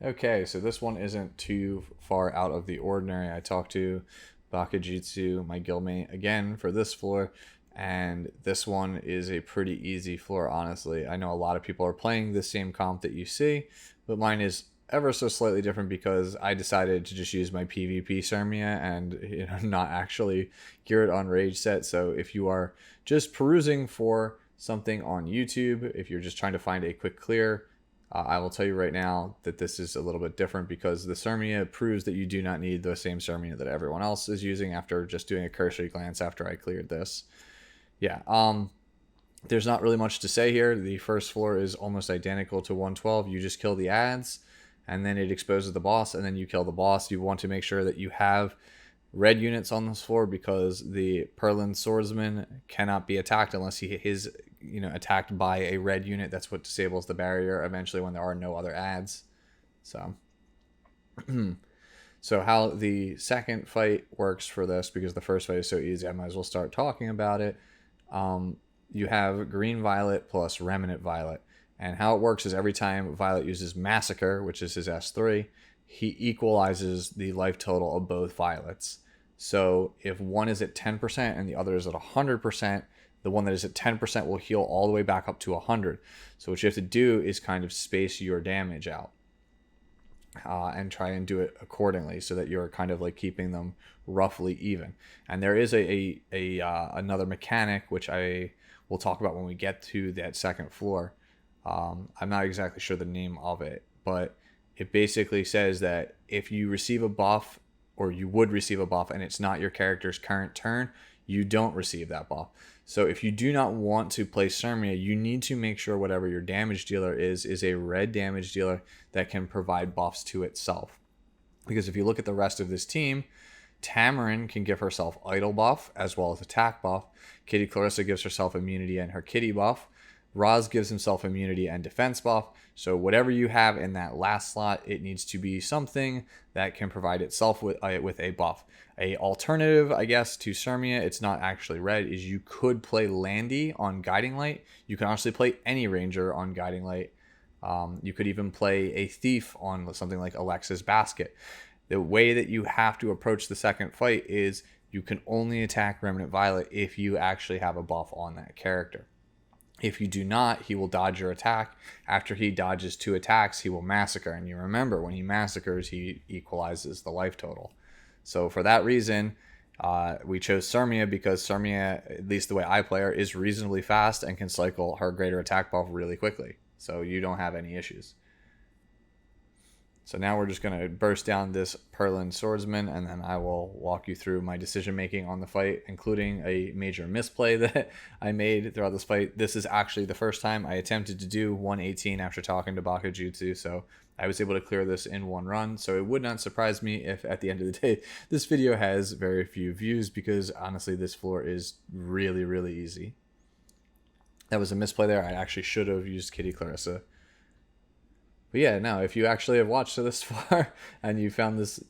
Okay, so this one isn't too far out of the ordinary. I talked to Bakajitsu, my guildmate, again for this floor, and this one is a pretty easy floor, honestly. I know a lot of people are playing the same comp that you see, but mine is ever so slightly different because I decided to just use my PvP Cermia and not actually gear it on rage set. So if you are just perusing for something on YouTube, if you're just trying to find a quick clear, I will tell you right now that this is a little bit different because the Cermia proves that you do not need the same Cermia that everyone else is using after just doing a cursory glance after I cleared this. Yeah, there's not really much to say here. The first floor is almost identical to 112. You just kill the ads, and then it exposes the boss, and then you kill the boss. You want to make sure that you have red units on this floor because the Perlin swordsman cannot be attacked unless he is attacked by a red unit. That's what disables the barrier eventually when there are no other ads. So so how the second fight works for this, because the first fight is so easy, I might as well start talking about it. You have green violet plus remnant violet, and how it works is every time violet uses massacre, which is his S3, he equalizes the life total of both violets. So if one is at 10% and the other is at 100%, the one that is at 10% will heal all the way back up to 100. So what you have to do is kind of space your damage out, and try and do it accordingly so that you're kind of like keeping them roughly even. And there is another mechanic which I will talk about when we get to that second floor. I'm not exactly sure the name of it, but it basically says that if you receive a buff, or you would receive a buff, and it's not your character's current turn, you don't receive that buff. So if you do not want to play Cermia, you need to make sure whatever your damage dealer is a red damage dealer that can provide buffs to itself. Because if you look at the rest of this team, Tamarin can give herself idle buff as well as attack buff. Kitty Clarissa gives herself immunity and her kitty buff. Roz gives himself immunity and defense buff. So whatever you have in that last slot, it needs to be something that can provide itself with a buff. A alternative, I guess, to Cermia, it's not actually red, is you could play Landy on Guiding Light. You can honestly play any ranger on Guiding Light. You could even play a thief on something like Alexa's Basket. The way that you have to approach the second fight is you can only attack Remnant Violet if you actually have a buff on that character. If you do not, he will dodge your attack. After he dodges 2 attacks, he will massacre. And you remember, when he massacres, he equalizes the life total. So for that reason, we chose Cermia because Cermia, at least the way I play her, is reasonably fast and can cycle her greater attack buff really quickly. So you don't have any issues. So now we're just going to burst down this Perlin swordsman, and then I will walk you through my decision making on the fight, including a major misplay that I made throughout this fight. This is actually the first time I attempted to do 118 after talking to Bakajutsu, so I was able to clear this in one run. So it would not surprise me if at the end of the day this video has very few views, because honestly this floor is really, really easy. That was a misplay there. I actually should have used Kitty Clarissa. But yeah, no, if you actually have watched to this far and you found this,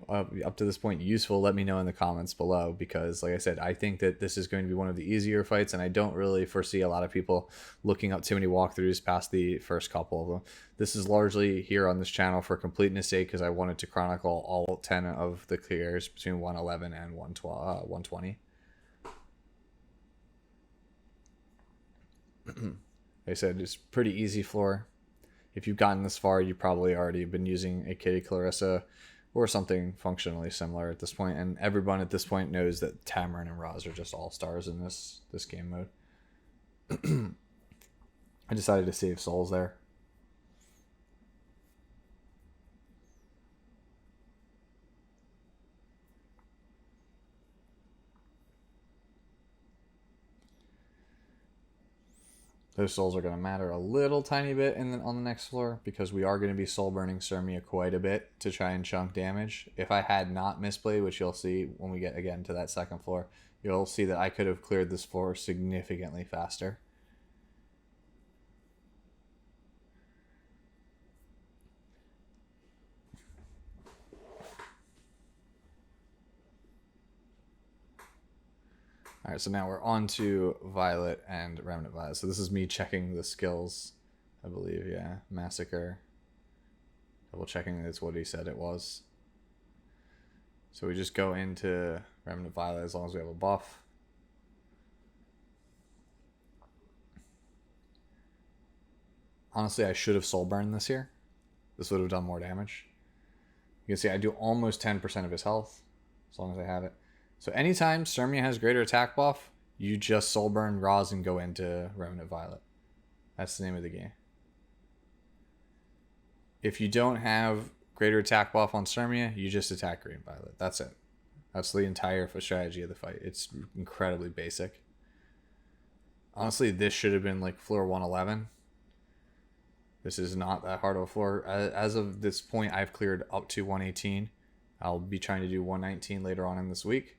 up to this point useful, let me know in the comments below, because like I said, I think that this is going to be one of the easier fights, and I don't really foresee a lot of people looking up too many walkthroughs past the first couple of them. This is largely here on this channel for completeness sake, because I wanted to chronicle all 10 of the clears between 111 and 120. Like I said, it's pretty easy floor. If you've gotten this far, you've probably already been using a Kitty Clarissa or something functionally similar at this point, and everyone at this point knows that Tamarin and Roz are just all stars in this game mode. I decided to save souls there. Those souls are going to matter a little tiny bit on the next floor, because we are going to be soul burning Cermia quite a bit to try and chunk damage. If I had not misplayed, which you'll see when we get again to that second floor, you'll see that I could have cleared this floor significantly faster. All right, so now we're on to Violet and Remnant Violet. So this is me checking the skills, I believe. Yeah, Massacre. Double checking that's what he said it was. So we just go into Remnant Violet as long as we have a buff. Honestly, I should have Soul Burned this here. This would have done more damage. You can see I do almost 10% of his health, as long as I have it. So anytime Cermia has greater attack buff, you just Soul Burn Roz and go into Remnant Violet. That's the name of the game. If you don't have greater attack buff on Cermia, you just attack Green Violet. That's it. That's the entire strategy of the fight. It's incredibly basic. Honestly, this should have been like floor 111. This is not that hard of a floor. As of this point, I've cleared up to 118. I'll be trying to do 119 later on in this week.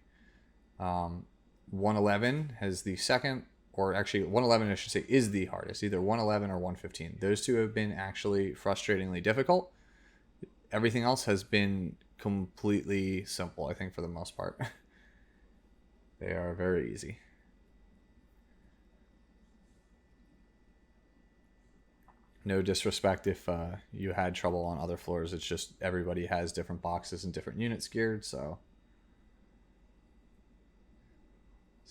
111 has the second, or actually 111 I should say is the hardest. Either 111 or 115. Those two have been actually frustratingly difficult. Everything else has been completely simple, I think, for the most part. They are very easy. No disrespect if you had trouble on other floors. It's just everybody has different boxes and different units geared, so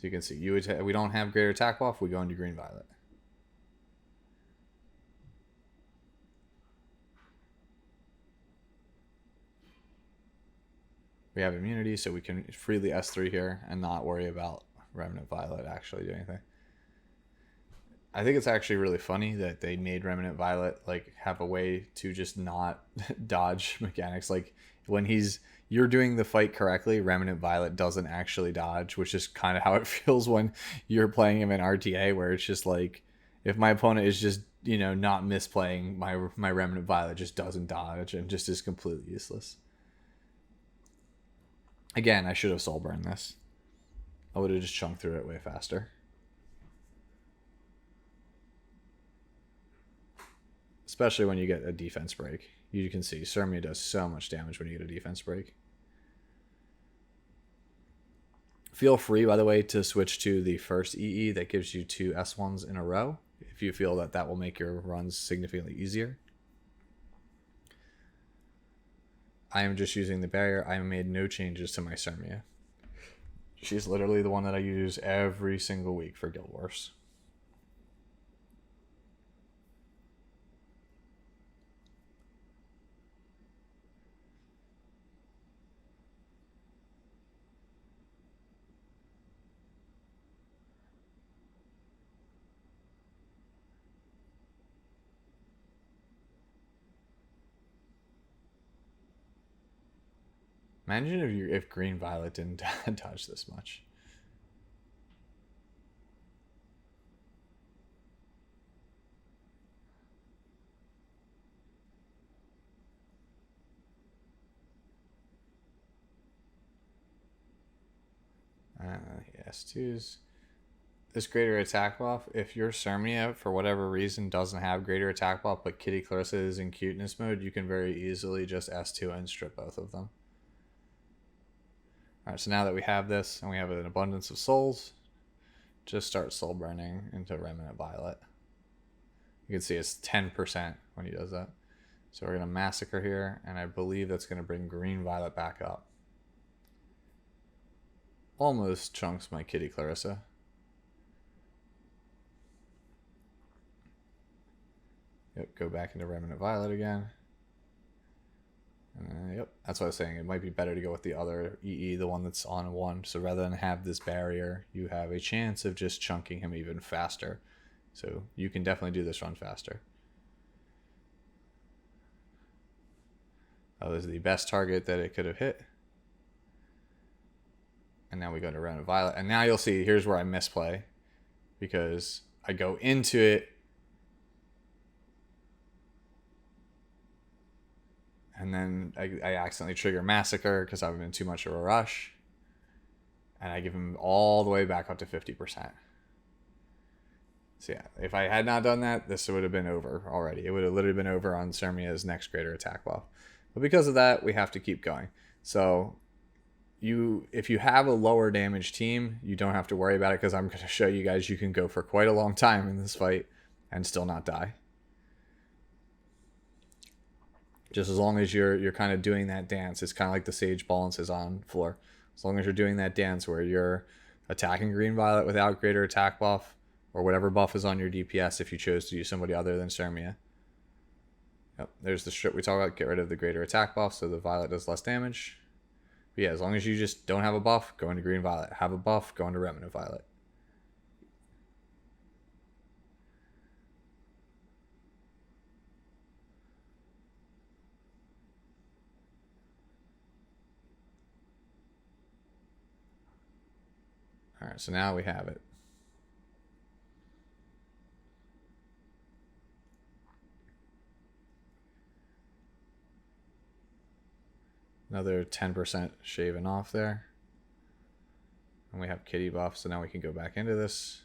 you can see we don't have greater attack buff, we go into Green Violet. We have immunity, so we can freely S3 here and not worry about Remnant Violet actually doing anything. I think it's actually really funny that they made Remnant Violet like have a way to just not dodge mechanics. Like when you're doing the fight correctly, Remnant Violet doesn't actually dodge, which is kind of how it feels when you're playing him in RTA, where it's just like if my opponent is just, you know, not misplaying, my Remnant Violet just doesn't dodge and just is completely useless. Again, I should have Soul Burned this. I would have just chunked through it way faster. Especially when you get a defense break. You can see Cermia does so much damage when you get a defense break. Feel free, by the way, to switch to the first EE that gives you 2 S1s in a row if you feel that will make your runs significantly easier. I am just using the barrier. I made no changes to my Cermia. She's literally the one that I use every single week for Guild Wars. Imagine if Green Violet didn't dodge this much. S2s. This greater attack buff, if your Cermia, for whatever reason, doesn't have greater attack buff, but Kitty Clarissa is in cuteness mode, you can very easily just S2 and strip both of them. Alright, so now that we have this, and we have an abundance of souls, just start soul burning into Remnant Violet. You can see it's 10% when he does that. So we're going to massacre here, and I believe that's going to bring Green Violet back up. Almost chunks my Kitty Clarissa. Yep, go back into Remnant Violet again. Yep, that's what I was saying. It might be better to go with the other EE, the one that's on 1. So rather than have this barrier, you have a chance of just chunking him even faster. So you can definitely do this run faster. That was the best target that it could have hit. And now we go to Remnant Violet. And now you'll see, here's where I misplay. Because I go into it. And then I accidentally trigger Massacre because I'm in too much of a rush. And I give him all the way back up to 50%. So yeah, if I had not done that, this would have been over already. It would have literally been over on Cermia's next greater attack buff. But because of that, we have to keep going. So if you have a lower damage team, you don't have to worry about it because I'm going to show you guys you can go for quite a long time in this fight and still not die. Just as long as you're kind of doing that dance, it's kind of like the Sage balances on floor. As long as you're doing that dance where you're attacking green violet without greater attack buff or whatever buff is on your DPS if you chose to use somebody other than Cermia. Yep, there's the strip we talk about. Get rid of the greater attack buff so the violet does less damage. But yeah, as long as you just don't have a buff, go into green violet. Have a buff, go into remnant violet. Alright, so now we have it. Another 10% shaving off there. And we have Kitty buff, so now we can go back into this.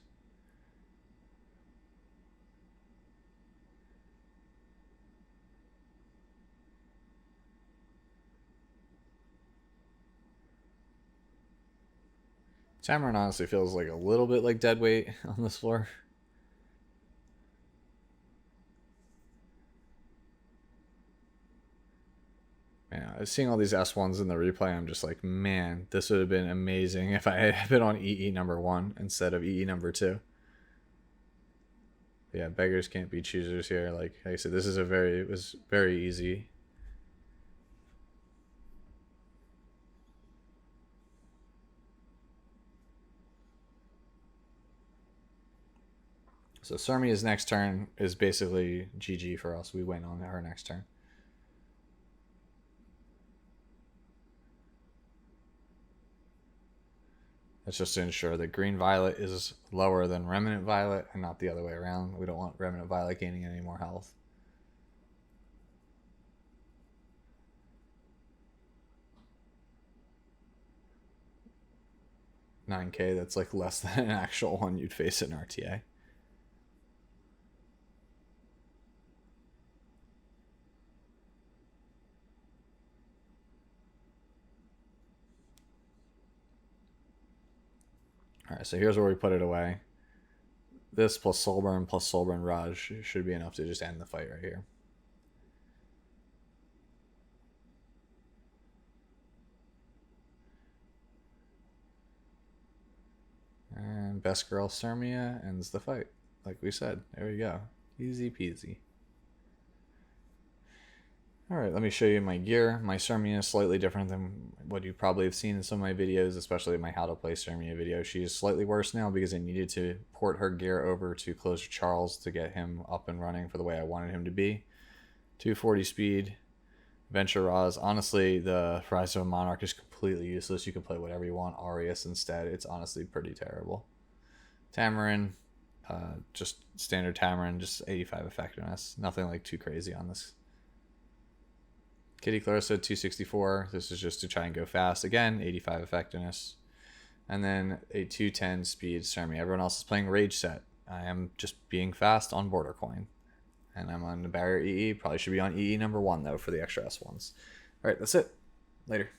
Tamarin honestly feels like a little bit like dead weight on this floor. Yeah, seeing all these S1s in the replay, I'm just like, man, this would have been amazing if I had been on EE number 1 instead of EE number 2. But yeah, beggars can't be choosers here. Like I said, it was very easy. So Cermia's next turn is basically GG for us. We win on her next turn. That's just to ensure that green violet is lower than remnant violet and not the other way around. We don't want remnant violet gaining any more health. $9K, that's like less than an actual one you'd face in RTA. Alright, so here's where we put it away. This plus Soulburn Raj should be enough to just end the fight right here. And best girl Cermia ends the fight. Like we said, there we go. Easy peasy. Alright, let me show you my gear. My Cermia is slightly different than what you probably have seen in some of my videos, especially my how to play Cermia video. She is slightly worse now because I needed to port her gear over to Closer Charles to get him up and running for the way I wanted him to be. 240 speed, Venture Raz. Honestly, the Rise of a Monarch is completely useless. You can play whatever you want. Aureus instead. It's honestly pretty terrible. Tamarin, just standard Tamarin, just 85 effectiveness. Nothing like too crazy on this. Kitty Clarissa, 264. This is just to try and go fast. Again, 85 effectiveness. And then a 210 speed Cermia. Everyone else is playing Rage set. I am just being fast on Border Coin. And I'm on the Barrier EE. Probably should be on EE number 1, though, for the extra S1s. All right, that's it. Later.